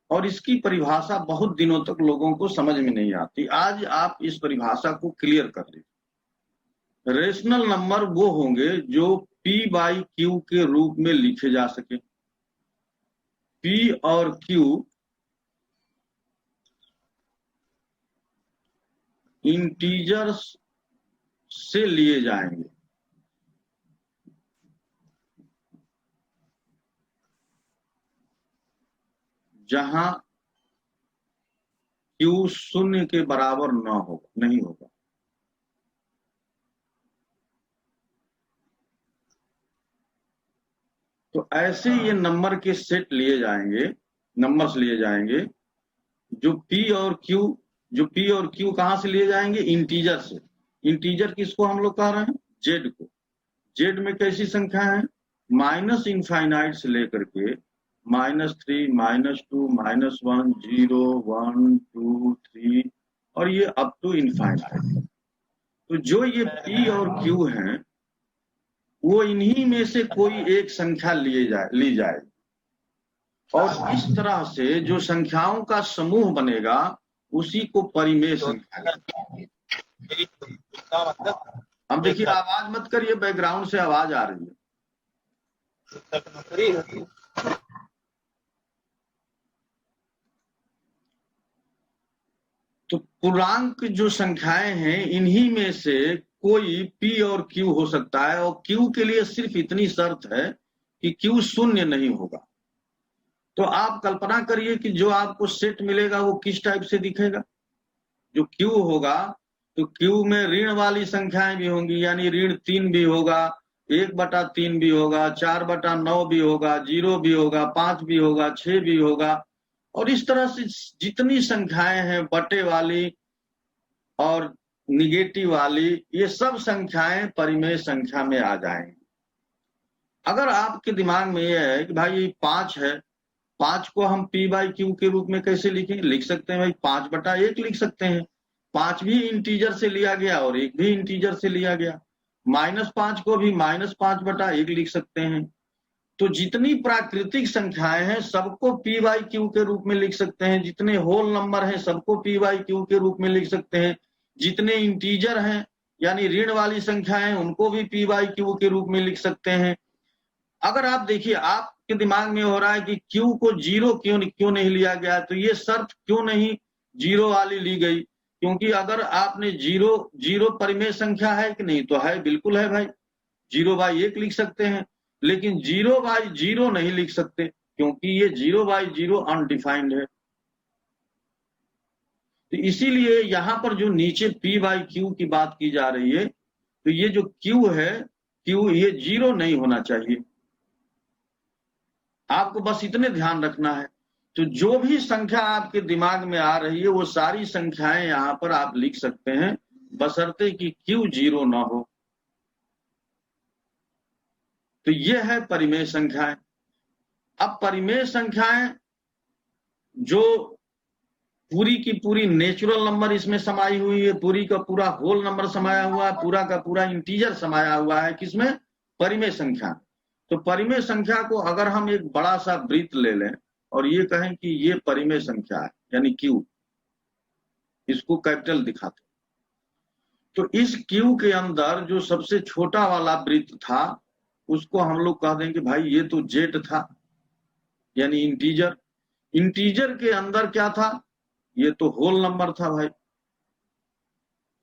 और इसकी परिभाषा बहुत दिनों तक लोगों को समझ में नहीं आती। आज आप इस परिभाषा को क्लियर कर लीजिए। रेशनल नंबर वो होंगे जो P बाई Q के रूप में लिखे जा सके। P और Q इंटीजर्स से लिए जाएंगे। जहां Q 0 के बराबर नहीं होगा। ऐसे ये नंबर के सेट लिए जाएंगे, नंबर्स लिए जाएंगे जो P और Q कहां से लिए जाएंगे? इंटीजर से। इंटीजर किसको हम लोग कह रहे हैं? जेड को। जेड में कैसी संख्या है? माइनस इनफाइनाइट से लेकर के -3, -2, -1, 0, 1, 2, 3 और ये अप टू इनफाइनाइट। तो जो ये P और Q हैं वो इन्हीं में से कोई एक संख्या ली जाए और इस तरह से जो संख्याओं का समूह बनेगा उसी को परिमेय संख्या कहते हैं। अब देखिए, आवाज मत करिए, बैकग्राउंड से आवाज आ रही है। तो पूर्णांक जो संख्याएं हैं इन्हीं में से कोई P और Q हो सकता है और Q के लिए सिर्फ इतनी शर्त है कि Q शून्य नहीं होगा। तो आप कल्पना करिए कि जो आपको सेट मिलेगा वो किस टाइप से दिखेगा। जो Q होगा तो Q में ऋण वाली संख्याएं भी होंगी, यानी ऋण 3 भी होगा, 1/3 भी होगा, 4/9 भी होगा, 0 भी होगा, 5 भी होगा, 6 भी होगा और इस तरह से जितनी संख्याएं हैं बटे वाली और निगेटिव वाली, ये सब संख्याएं परिमेय संख्या में आ जाएंगी। अगर आपके दिमाग में यह है कि भाई 5 है, 5 को हम P/Q के रूप में कैसे लिखें? लिख सकते हैं भाई 5/1 लिख सकते हैं। 5 भी इंटीजर से लिया गया और 1 भी इंटीजर से लिया गया। -5 को भी -5/1 लिख सकते हैं। तो जितनी प्राकृतिक संख्याएं हैं सबको P/Q के रूप में लिख सकते हैं। जितने होल नंबर हैं सबको P/Q के रूप में लिख सकते हैं। जितने इंटीजर हैं यानी ऋण वाली संख्याएं उनको भी P/Q के रूप में लिख सकते हैं। अगर आप देखिए, आपके दिमाग में हो रहा है कि Q को 0 क्यों नहीं लिया गया, तो ये शर्त क्यों नहीं 0 वाली ली गई? क्योंकि अगर आपने 0 परिमेय संख्या है कि नहीं, तो है, बिल्कुल है भाई। 0/1 लिख सकते हैं, लेकिन 0/0 नहीं लिख सकते क्योंकि ये 0/0 अनडिफाइंड है। तो इसीलिए यहां पर जो नीचे P/Q की बात की जा रही है, तो ये जो Q है, Q ये 0 नहीं होना चाहिए। आपको बस इतने ध्यान रखना है। तो जो भी संख्या आपके दिमाग में आ रही है वो सारी संख्याएं यहां पर आप लिख सकते हैं, बशर्ते कि Q 0 ना हो। तो ये है परिमेय संख्याएं। अब परिमेय संख्याएं जो पूरी की पूरी नेचुरल नंबर इसमें समाई हुई है, पूरी का पूरा होल नंबर समाया हुआ है, पूरा का पूरा इंटीजर समाया हुआ है, किसमें? परिमेय संख्या। तो परिमेय संख्या को अगर हम एक बड़ा सा वृत्त ले लें और ये कहें कि ये परिमेय संख्या है यानी Q, इसको कैपिटल दिखाते, तो इस Q के अंदर जो सबसे छोटा वाला वृत्त था उसको हम लोग कह देंगे भाई ये तो जेड था यानी इंटीजर। इंटीजर के अंदर क्या था? ये तो होल नंबर था भाई।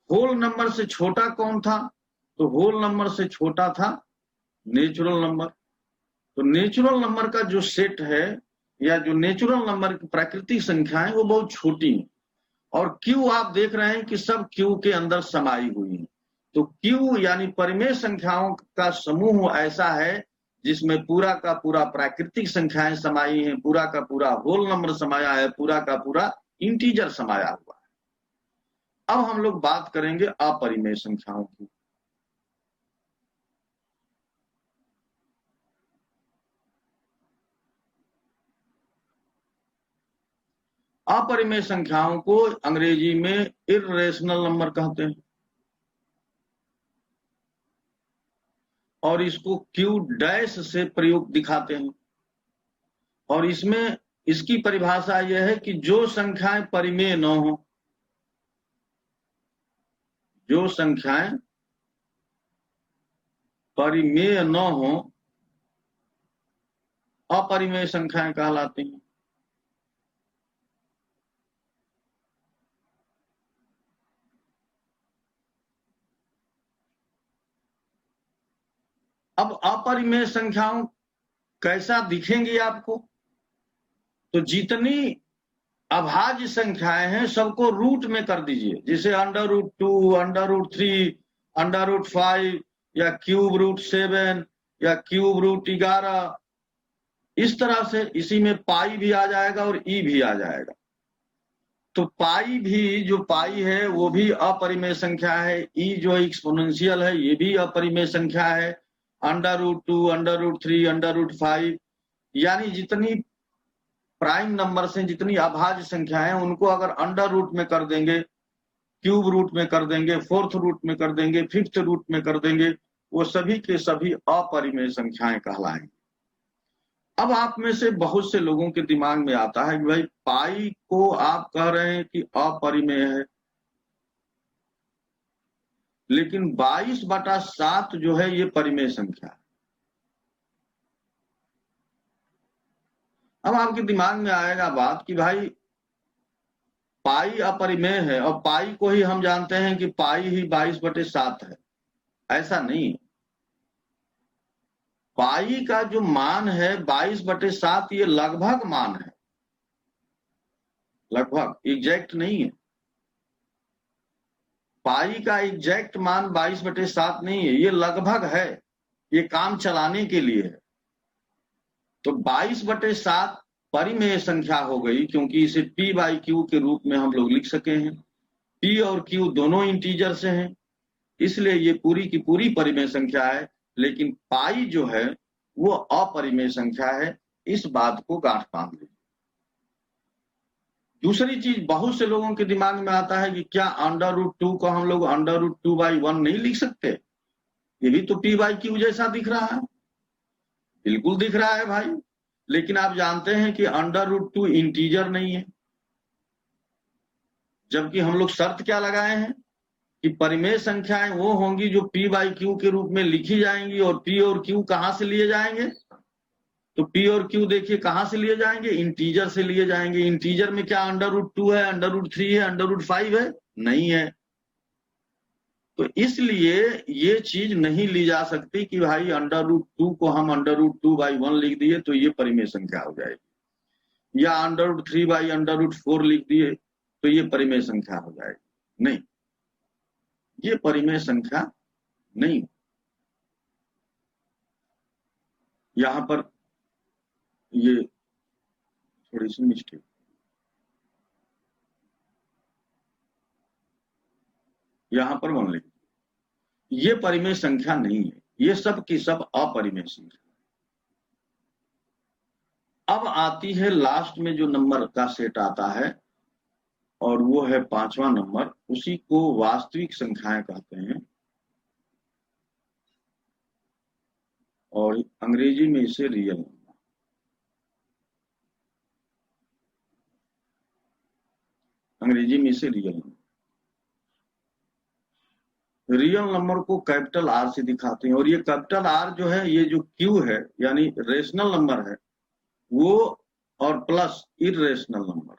होल नंबर से छोटा कौन था? तो होल नंबर से छोटा था नेचुरल नंबर। तो नेचुरल नंबर का जो सेट है या जो नेचुरल नंबर की प्राकृतिक संख्या है वो बहुत छोटी है और Q आप देख रहे हैं कि सब Q के अंदर समाई हुई है। तो Q यानी परिमेय संख्याओं का समूह ऐसा है जिसमें पूरा का पूरा प्राकृतिक संख्याएं समाई हैं, पूरा का पूरा होल नंबर समाया है, पूरा का पूरा इंटीजर समाया हुआ है। अब हम लोग बात करेंगे अपरिमेय संख्याओं की। अपरिमेय संख्याओं को अंग्रेजी में इर्रेशनल नंबर कहते हैं और इसको Q' से प्रयोग दिखाते हैं। और इसमें इसकी परिभाषा यह है कि जो संख्याएं परिमेय न हो, जो संख्याएं परिमेय न हो, अपरिमेय संख्याएं कहलाती हैं। अब अपरिमेय संख्याओं कैसा दिखेंगी आपको? तो जितनी अभाज्य संख्याएं हैं सबको रूट में कर दीजिए, जैसे √2, √3, √5 या ³ √7 या ³ √11 इस तरह से इसी में पाई भी आ जाएगा और ई भी आ जाएगा। तो पाई भी, जो पाई है वो भी अपरिमेय संख्या है, ई जो एक्सपोनेंशियल है ये भी अपरिमेय संख्या है, √2, √3, √5, यानी जितनी प्राइम नंबर से जितनी अभाज्य संख्या है उनको अगर अंडर रूट में कर देंगे, क्यूब रूट में कर देंगे, फोर्थ रूट में कर देंगे, फिफ्थ रूट में कर देंगे, वो सभी के सभी अपरिमेय संख्याएं कहलाएंगी। अब आप में से बहुत से लोगों के दिमाग में आता है कि भाई पाई को आप कह रहे हैं कि अपरिमेय है, लेकिन 22/7 जो है ये परिमेय संख्या है। अब आपके दिमाग में आएगा बात कि भाई पाई अपरिमेय है और पाई को ही हम जानते हैं कि पाई ही 22/7 है। ऐसा नहीं, पाई का जो मान है 22/7 ये लगभग मान है, लगभग, एग्जैक्ट नहीं है। पाई का एग्जैक्ट मान 22/7 नहीं है, ये लगभग है, ये काम चलाने के लिए है। तो 22/7 परिमेय संख्या हो गई, क्योंकि इसे p/q के रूप में हम लोग लिख सके हैं। p और q दोनों इंटीजर से हैं, इसलिए ये पूरी की पूरी परिमेय संख्या है। लेकिन पाई जो है वो अपरिमेय संख्या है, इस बात को गांठ बांध लीजिए। दूसरी चीज, बहुत से लोगों के दिमाग में आता है कि क्या √2 को हम लोग √2/1 नहीं लिख सकते? ये भी तो p/q जैसा दिख रहा है। बिल्कुल दिख रहा है भाई, लेकिन आप जानते हैं कि √2 इंटीजर नहीं है, जबकि हम लोग शर्त क्या लगाए हैं कि परिमेय संख्याएं वो होंगी जो p/q के रूप में लिखी जाएंगी। और p और q कहां से लिए जाएंगे? तो p और q देखिए कहां से लिए जाएंगे, इंटीजर से लिए जाएंगे। इंटीजर में क्या √2 है, √3 है, √5 है? नहीं है। तो इसलिए ये चीज नहीं ली जा सकती कि भाई √2 को हम √2/1 लिख दिए तो ये परिमेय संख्या हो जाएगी, या √3/√4 लिख दिए तो ये परिमेय संख्या हो जाएगी। नहीं, ये परिमेय संख्या नहीं। यहां पर ये थोड़ी सी मिस्टेक, यहां पर मान लीजिए ये परिमेय संख्या नहीं है, ये सब की सब अपरिमेय संख्या। अब आती है लास्ट में जो नंबर का सेट आता है, और वो है 5वां नंबर, उसी को वास्तविक संख्याएं कहते हैं, और अंग्रेजी में इसे रियल नंबर, अंग्रेजी में इसे रियल नंबर, रियल नंबर को कैपिटल R से दिखाते हैं। और ये कैपिटल R जो है, ये जो Q है यानी रेशनल नंबर है वो, और प्लस इरेशनल नंबर,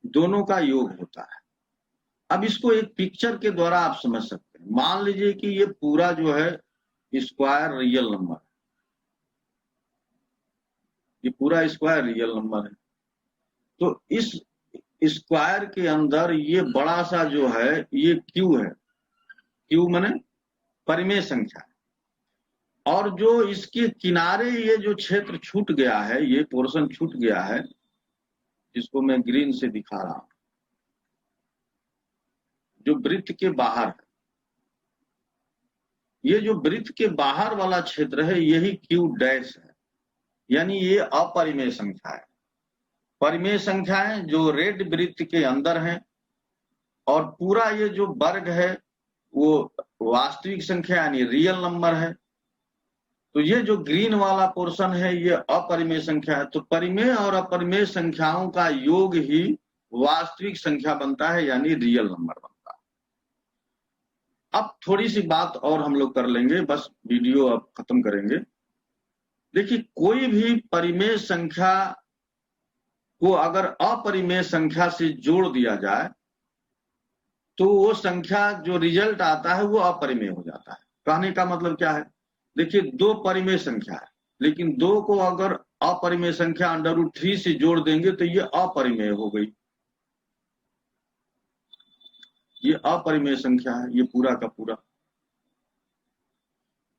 दोनों का योग होता है। अब इसको एक पिक्चर के द्वारा आप समझ सकते हैं। मान लीजिए कि ये पूरा जो है स्क्वायर रियल नंबर है, ये पूरा स्क्वायर रियल नंबर है। तो इस स्क्वायर के अंदर ये बड़ा सा जो है ये Q है, Q माने परिमेय संख्या। और जो इसके किनारे ये जो क्षेत्र छूट गया है, ये पोर्शन छूट गया है, जिसको मैं ग्रीन से दिखा रहा हूं, जो वृत्त के बाहर है, ये जो वृत्त के बाहर वाला क्षेत्र है यही Q डैश है, यानी ये अपरिमेय संख्या है। परिमेय संख्याएं जो रेड वृत्त के अंदर हैं, और पूरा ये जो वर्ग है वो वास्तविक संख्या यानी रियल नंबर है। तो ये जो ग्रीन वाला पोर्शन है ये अपरिमेय संख्या है। तो परिमेय और अपरिमेय संख्याओं का योग ही वास्तविक संख्या बनता है, यानी रियल नंबर बनता है। अब थोड़ी सी बात और हम लोग कर लेंगे, बस वीडियो अब खत्म करेंगे। देखिए, कोई भी परिमेय संख्या को अगर अपरिमेय संख्या से जोड़ दिया जाए तो वो संख्या जो रिजल्ट आता है वो अपरिमेय हो जाता है। कहने का मतलब क्या है, देखिए दो परिमेय संख्या है, लेकिन दो को अगर अपरिमेय संख्या √3 से जोड़ देंगे तो ये अपरिमेय हो गई, ये अपरिमेय संख्या है, ये पूरा का पूरा।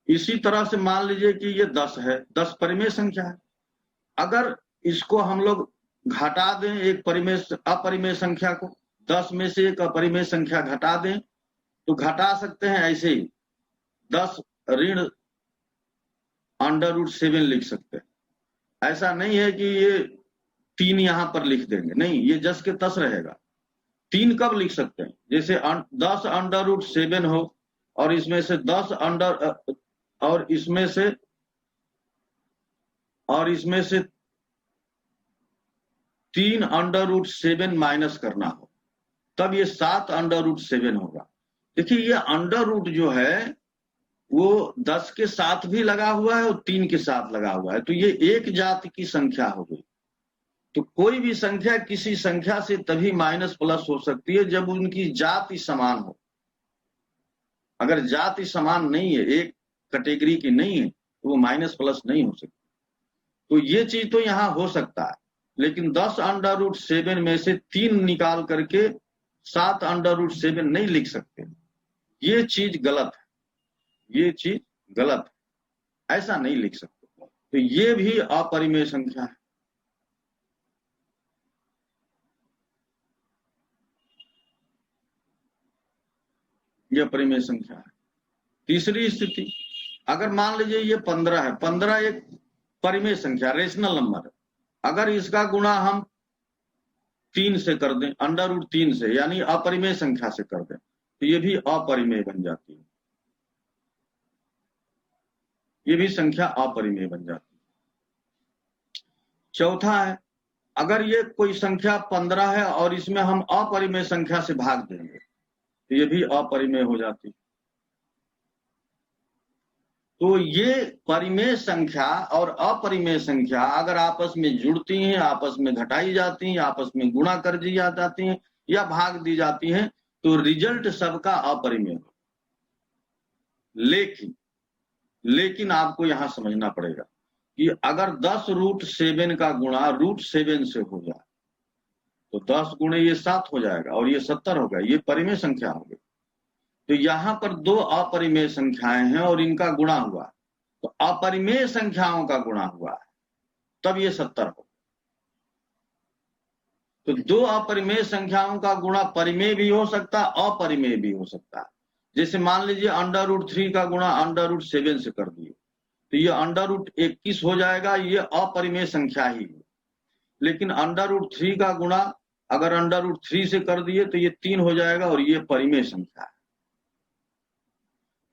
इसी तरह से मान लीजिए कि ये 10 है, 10 परिमेय संख्या है। अगर इसको हम लोग घटा दें एक अपरिमेय संख्या को, 10 में से एक अपरिमेय संख्या घटा दें, तो घटा सकते हैं ऐसे ही 10 ऋण √7 लिख सकते हैं। ऐसा नहीं है कि ये 3 यहां पर लिख देंगे, नहीं, ये जस के तस रहेगा। 3 कब लिख सकते हैं? जैसे 10 √7 हो और इसमें से 10 और इसमें से 3 √7 माइनस करना हो, तब ये 7 √7 होगा। देखिए ये अंडर रूट जो है वो 10 के साथ भी लगा हुआ है और 3 के साथ लगा हुआ है, तो ये एक जाति की संख्या हो गई। तो कोई भी संख्या किसी संख्या से तभी माइनस प्लस हो सकती है जब उनकी जाति समान हो। अगर जाति समान नहीं है, एक कैटेगरी की नहीं है, तो वो माइनस प्लस नहीं हो सकती। तो ये चीज तो यहां हो सकता है, लेकिन 10 √7 में से 3 निकाल करके 7 √7 नहीं लिख सकते। ये चीज गलत है, ये चीज गलत है, ऐसा नहीं लिख सकते। तो ये भी अपरिमेय संख्या है। यह परिमेय संख्या है। तीसरी स्थिति, अगर मान लीजिए ये 15 है, 15 एक परिमेय संख्या, रेशनल नंबर है। अगर इसका गुणा हम 3 से कर दें, √3 से, यानी अपरिमेय संख्या से कर दें, तो ये भी अपरिमेय बन जाती है, ये भी संख्या अपरिमेय बन जाती है। चौथा है, अगर ये कोई संख्या 15 है और इसमें हम अपरिमेय संख्या से भाग देंगे, तो ये भी अपरिमेय हो जाती है। तो ये परिमेय संख्या और अपरिमेय संख्या अगर आपस में जुड़ती हैं, आपस में घटाई जाती हैं, आपस में गुणा कर दी जाती हैं या भाग दी जाती हैं, तो रिजल्ट सबका अपरिमेय हो। लेकिन आपको यहां समझना पड़ेगा कि अगर 10 √7 का गुणा √7 से हो जाए, तो 10 गुणे ये 7 हो जाएगा और ये 70 होगा, ये परिमेय संख्या हो गई। तो यहां पर 2 अपरिमेय संख्याएं हैं और इनका गुणा हुआ, तो अपरिमेय संख्याओं का गुणा हुआ है, तब ये 70 हो। तो 2 अपरिमेय संख्याओं का गुणा परिमेय भी हो सकता है, अपरिमेय भी हो सकता है। जैसे मान लीजिए √3 का गुणा √7 से कर दिए, तो ये √21 हो जाएगा, ये अपरिमेय संख्या ही है। लेकिन √3 का गुणा अगर √3 से कर दिए तो ये 3 हो जाएगा और ये परिमेय संख्या है।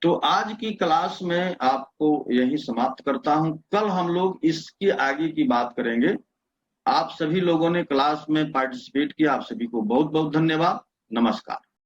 तो आज की क्लास में आपको यही समाप्त करता हूं। कल हम लोग इसके आगे की बात करेंगे। आप सभी लोगों ने क्लास में पार्टिसिपेट किया, आप सभी को बहुत बहुत धन्यवाद। नमस्कार।